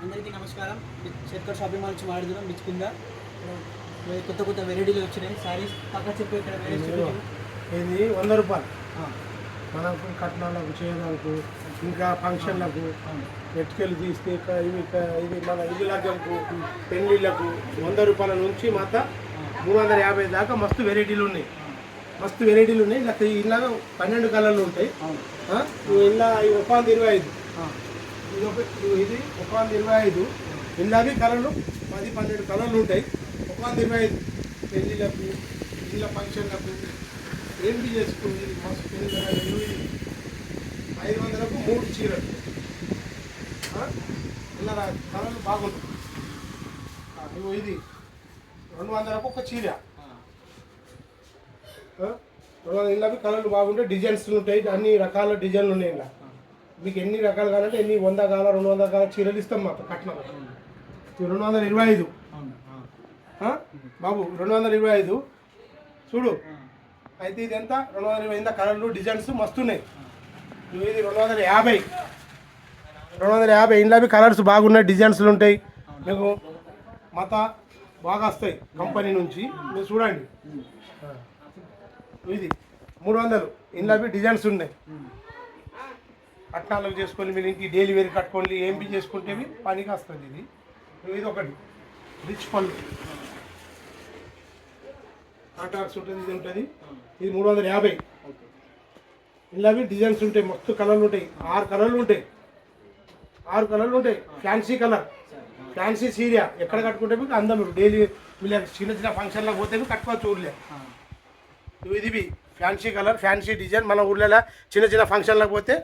అందరికీ నమస్కారం. Shekhar shopping mall నుంచి మాట్లాడుతున్నాం. బిచ్ కింద కొత్త కొత్త వెరైటీలు వచ్చినాయి. శారీస్ పక్క చెప్పి ఇక్కడ ఇది 100 రూపాయలు మనకు కట్నాలకు చేయడానికి ఇంకా ఫంక్షన్లకు ఎట్టుకెళ్ళి తీస్తే ఇది మన ఇల్లులకు పెళ్ళిళ్ళకు 100 రూపాయల నుంచి మొత్తం 350 దాకా మస్తు వెరైటీలు ఉన్నాయి. ఇలా 12 కలర్లు ఉంటాయి. ఇలా 125 ఇది 125 ఇలాగే కలర్లు 10-12 కలర్లు ఉంటాయి. 125 పెళ్ళిళ్ళకు ఇళ్ళ ఫంక్షన్లకు ఏంటి చేసుకుంది మస్తు పెళ్ళి 500కు 3 చీరలు ఇలా కలర్లు బాగుంటాయి. ఇది 200కు ఒక చీర. ఇలా కలర్లు బాగుంటాయి. డిజైన్స్ ఉంటాయి. అన్ని రకాల డిజైన్లు ఉన్నాయి. ఇలా మీకు ఎన్ని రకాలు కావాలంటే ఎన్ని 100 కావాలా 200 కావాలా చీరలు ఇస్తాం మాకు కట్నం. 225 బాబు 225 చూడు. అయితే ఇది ఎంత 225 కలర్లు డిజైన్స్ మస్తున్నాయి. ఇది 250 ఇంట్లో కలర్స్ బాగున్నాయి. డిజైన్స్లు ఉంటాయి. మీకు మత బాగా వస్తాయి కంపెనీ నుంచి. మీరు చూడండి. ఇది 300 ఇంట్లో డిజైన్స్ ఉన్నాయి. కట్నాలకు చేసుకొని మీరు ఇంటికి డైలీ వేర్ కట్టుకోండి. ఏంపీ చేసుకుంటే పనికి వస్తుంది. ఇది ఒకటి రిచ్ పళ్ళు కాంటాక్ట్స్ ఉంటుంది. ఇది ఉంటుంది. ఇది 350 ఇలా డిజైన్స్ ఉంటాయి. మస్తు కలర్లు ఉంటాయి. 6 కలర్లు ఉంటాయి. ఫ్యాన్సీ సీరియా ఎక్కడ కట్టుకుంటే మీకు అందం డైలీ మీరు చిన్న ఫంక్షన్లకు పోతే కట్టుకోవచ్చు. ఊర్లే ఇది ఫ్యాన్సీ కలర్ ఫ్యాన్సీ డిజైన్ మన ఊర్లలో చిన్న ఫంక్షన్లకు పోతే